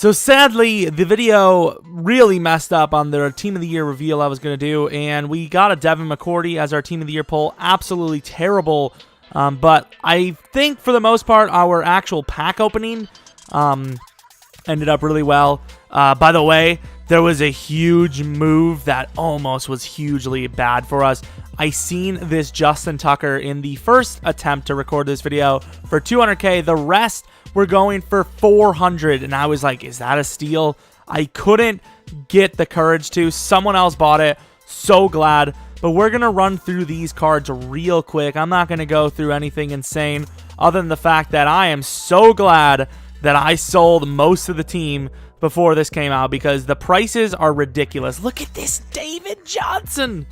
So sadly, the video really messed up on the Team of the Year reveal I was going to do, and we got a Devin McCourty as our Team of the Year poll. Absolutely terrible, but I think for the most part, our actual pack opening ended up really well. By the way, there was a huge move that almost was hugely bad for us. I seen this Justin Tucker in the first attempt to record this video for 200K. The rest were going for 400, and I was like, is that a steal? I couldn't get the courage to. Someone else bought it. So glad. But we're going to run through these cards real quick. I'm not going to go through anything insane other than the fact that I am so glad that I sold most of the team before this came out because the prices are ridiculous. Look at this David Johnson.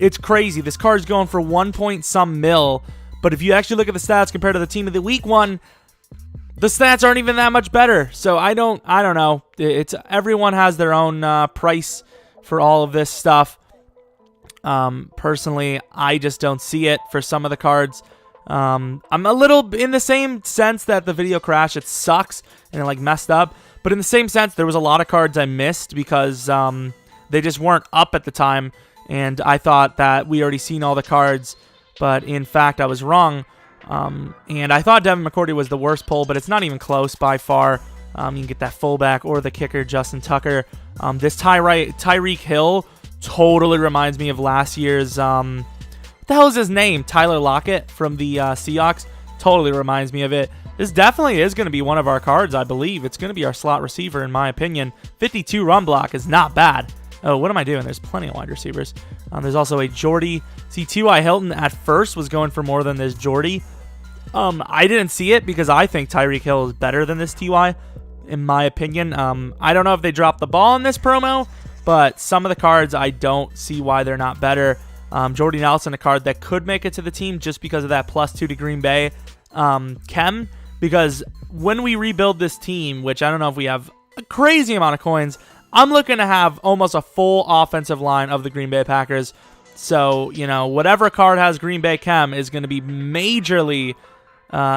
It's crazy. This card's going for 1 point some mil, but if you actually look at the stats compared to the Team of the Week one, the stats aren't even that much better. So I don't know. It's everyone has their own price for all of this stuff. Personally, I just don't see it for some of the cards. I'm a little in the same sense that the video crashed. It sucks and it like messed up. But in the same sense, there was a lot of cards I missed because they just weren't up at the time. And I thought that we already seen all the cards. But in fact, I was wrong. And I thought Devin McCourty was the worst pull, but it's not even close by far. You can get that fullback or the kicker, Justin Tucker. This Tyreek Hill totally reminds me of last year's... what the hell is his name? Tyler Lockett from the Seahawks. Totally reminds me of it. This definitely is going to be one of our cards, I believe. It's going to be our slot receiver, in my opinion. 52 run block is not bad. Oh, what am I doing? There's plenty of wide receivers. There's also a Jordy. See, T.Y. Hilton at first was going for more than this Jordy. I didn't see it because I think Tyreek Hill is better than this T.Y., in my opinion. I don't know if they dropped the ball in this promo, but some of the cards, I don't see why they're not better. Jordy Nelson, a card that could make it to the team just because of that +2 to Green Bay. Chem, because when we rebuild this team, which I don't know if we have a crazy amount of coins, I'm looking to have almost a full offensive line of the Green Bay Packers. So, you know, whatever card has Green Bay Chem is going to be majorly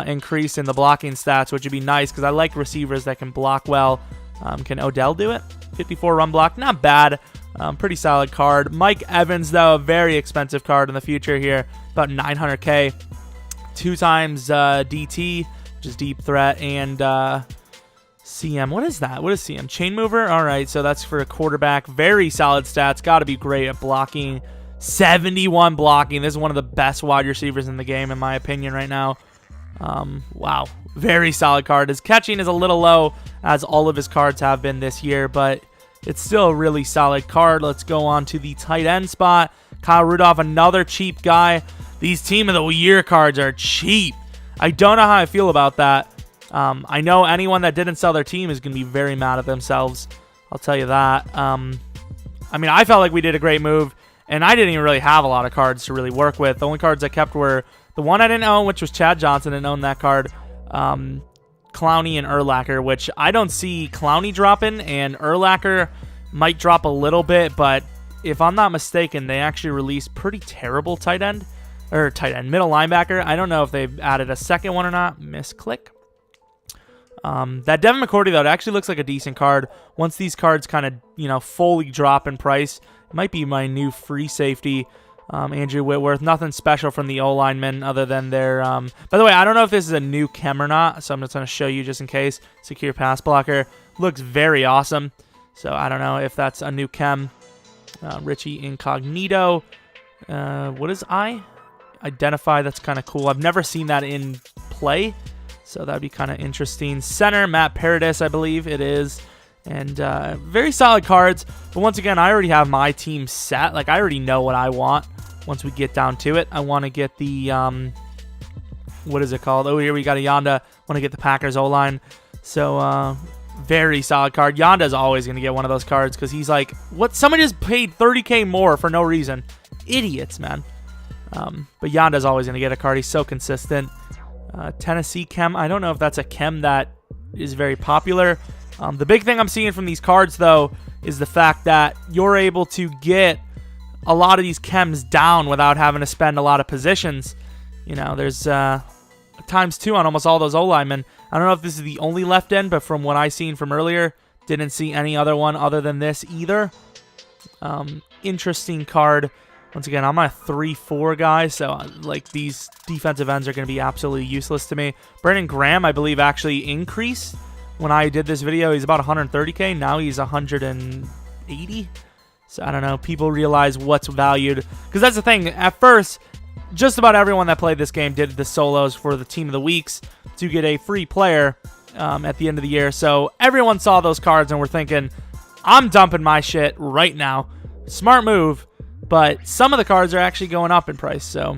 increased in the blocking stats, which would be nice because I like receivers that can block well. Can Odell do it? 54 run block, not bad. Pretty solid card. Mike Evans, though, a very expensive card in the future here, about 900K. 2 times DT, which is deep threat, and CM. What is that? What is CM? Chain mover? All right, so that's for a quarterback. Very solid stats. Got to be great at blocking. 71 blocking. This is one of the best wide receivers in the game, in my opinion, right now. Wow. Very solid card. His catching is a little low, as all of his cards have been this year, but it's still a really solid card. Let's go on to the tight end spot. Kyle Rudolph, another cheap guy. These Team of the Year cards are cheap. I don't know how I feel about that. I know anyone that didn't sell their team is going to be very mad at themselves. I'll tell you that. I mean, I felt like we did a great move, and I didn't even really have a lot of cards to really work with. The only cards I kept were the one I didn't own, which was Chad Johnson. I didn't own that card. Clowney and Urlacher, which I don't see Clowney dropping, and Urlacher might drop a little bit, but if I'm not mistaken, they actually released pretty terrible middle linebacker. I don't know if they've added a second one or not. Misclick. That Devin McCourty, though, it actually looks like a decent card. Once these cards kind of, fully drop in price, it might be my new free safety. Andrew Whitworth, nothing special from the O-linemen other than their... by the way, I don't know if this is a new chem or not, so I'm just going to show you just in case. Secure pass blocker. Looks very awesome. So I don't know if that's a new chem. Richie Incognito. What is I? Identify, that's kind of cool. I've never seen that in play, so that'd be kind of interesting. Center, Matt Paradis, I believe it is. And very solid cards. But once again, I already have my team set. Like, I already know what I want once we get down to it. I want to get the, what is it called? Oh, here we got a Yonda. Want to get the Packers O-line. So, very solid card. Yonda's always going to get one of those cards because he's like, what? Someone just paid 30K more for no reason. Idiots, man. But Yonda's always going to get a card. He's so consistent. Tennessee Chem. I don't know if that's a Chem that is very popular. The big thing I'm seeing from these cards, though, is the fact that you're able to get a lot of these chems down without having to spend a lot of positions. You know, there's ×2 on almost all those O-linemen. I don't know if this is the only left end, but from what I seen from earlier, Didn't see any other one other than this either. Interesting card. Once again, I'm a 3-4 guy, so like these defensive ends are going to be absolutely useless to me. Brandon Graham, I believe, actually increased when I did this video. He's about 130k. Now he's 180. So I don't know. People realize what's valued. Because that's the thing. At first, just about everyone that played this game did the solos for the Team of the Weeks to get a free player at the end of the year. So everyone saw those cards and were thinking, I'm dumping my shit right now. Smart move. But some of the cards are actually going up in price. So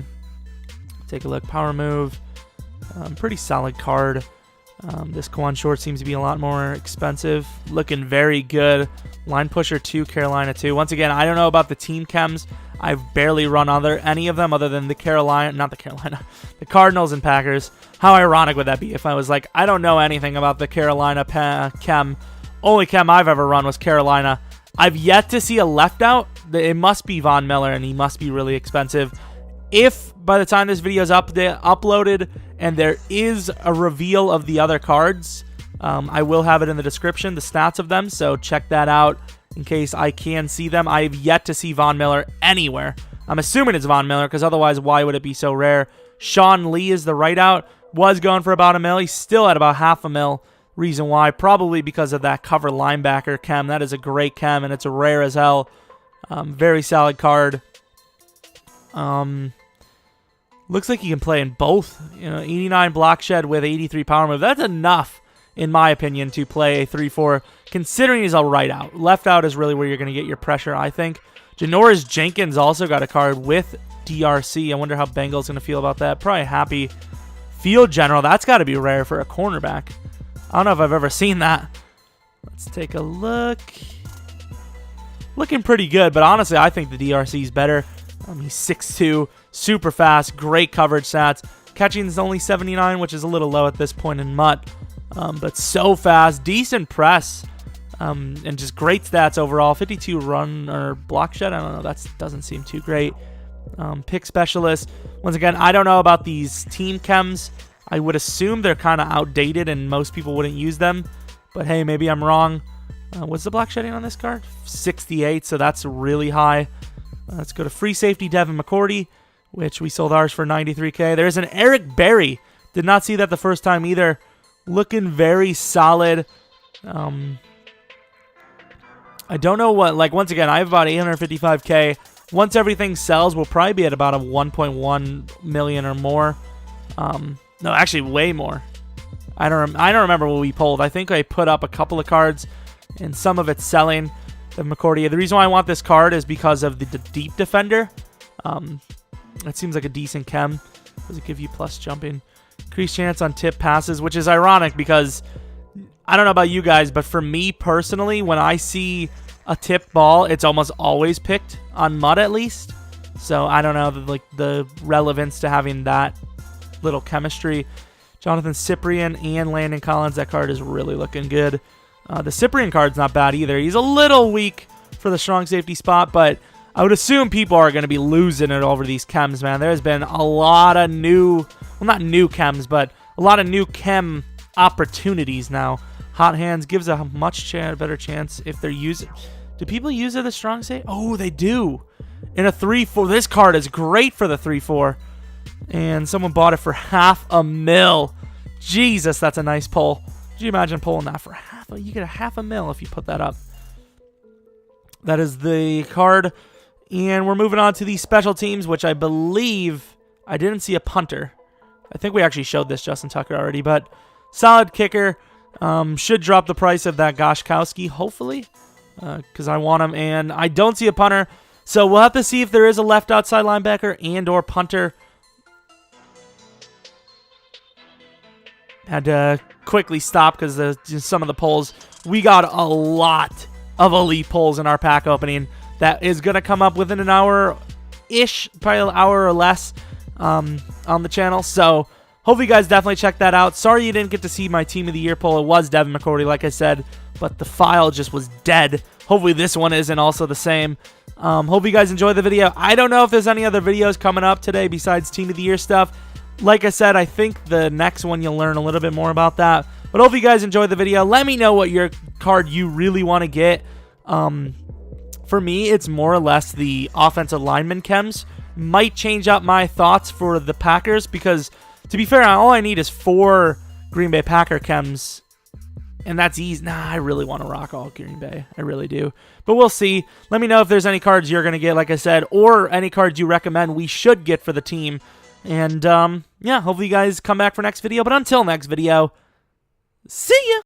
take a look. Power move. Pretty solid card. This Kwan Short seems to be a lot more expensive. Looking very good. Line Pusher 2, Carolina 2. Once again, I don't know about the team chems. I've barely run any of them other than the the Cardinals and Packers. How ironic would that be if I was like, I don't know anything about the Carolina chem. Only chem I've ever run was Carolina. I've yet to see a left out. It must be Von Miller, and he must be really expensive. If by the time this video is uploaded and there is a reveal of the other cards, I will have it in the description, the stats of them, so check that out in case I can see them. I have yet to see Von Miller anywhere. I'm assuming it's Von Miller, because otherwise why would it be so rare? Sean Lee is the right out. Was going for about $1 mil. He's still at about $0.5 mil. Reason why, probably because of that cover linebacker chem. That is a great chem, and it's a rare as hell. Very solid card. Looks like you can play in both. 89 block shed with 83 power move. That's enough, in my opinion, to play a 3-4, considering he's a right out. Left out is really where you're going to get your pressure, I think. Janoris Jenkins also got a card with DRC. I wonder how Bengal's going to feel about that. Probably happy. Field General, that's got to be rare for a cornerback. I don't know if I've ever seen that. Let's take a look. Looking pretty good, but honestly, I think the DRC is better. He's 6'2", super fast, great coverage stats. Catching is only 79, which is a little low at this point in MUT. But so fast, decent press, and just great stats overall. 52 run or block shed, I don't know, that doesn't seem too great. Pick specialist. Once again, I don't know about these team chems. I would assume they're kind of outdated and most people wouldn't use them. But hey, maybe I'm wrong. What's the block shedding on this card? 68, so that's really high. Let's go to free safety Devin McCourty, which we sold ours for 93k. There's an Eric Berry. Did not see that the first time either. Looking very solid. I don't know what, like, once again, I have about 855k. Once everything sells, we'll probably be at about a 1.1 million or more. No, actually way more. I don't remember what we pulled. I think I put up a couple of cards, and some of it's selling. The McCourty. The reason why I want this card is because of the deep defender. That seems like a decent chem. Does it give you plus jumping? Increased chance on tip passes, which is ironic because I don't know about you guys, but for me personally, when I see a tip ball, it's almost always picked on MUT at least. So I don't know the relevance to having that little chemistry. Jonathan Cyprian and Landon Collins. That card is really looking good. The Cyprian card's not bad either. He's a little weak for the strong safety spot, but I would assume people are going to be losing it over these chems, man. There's been a lot of new, well, not new chems, but a lot of new chem opportunities now. Hot Hands gives a much better chance if they're using. Do people use it as strong safety? Oh, they do. In a 3-4. This card is great for the 3-4. And someone bought it for $500,000. Jesus, that's a nice pull. Could you imagine pulling that for you get a $500,000 if you put that up. That is the card. And we're moving on to the special teams, which I believe I didn't see a punter. I think we actually showed this Justin Tucker already, but solid kicker. Should drop the price of that Goshkowski, hopefully, because I want him. And I don't see a punter, so we'll have to see if there is a left outside linebacker and or punter. Had to quickly stop because some of the pulls. We got a lot of elite pulls in our pack opening. That is going to come up within an hour-ish, probably an hour or less on the channel. So hopefully you guys definitely check that out. Sorry you didn't get to see my Team of the Year pull. It was Devin McCourty, like I said, but the file just was dead. Hopefully this one isn't also the same. Hope you guys enjoyed the video. I don't know if there's any other videos coming up today besides Team of the Year stuff. Like I said, I think the next one you'll learn a little bit more about that. But hopefully you guys enjoyed the video. Let me know what your card you really want to get. For me, it's more or less the offensive lineman chems. Might change up my thoughts for the Packers because, to be fair, all I need is 4 Green Bay Packer chems. And that's easy. Nah, I really want to rock all Green Bay. I really do. But we'll see. Let me know if there's any cards you're going to get, like I said, or any cards you recommend we should get for the team. And, yeah, hopefully you guys come back for next video. But until next video, see ya!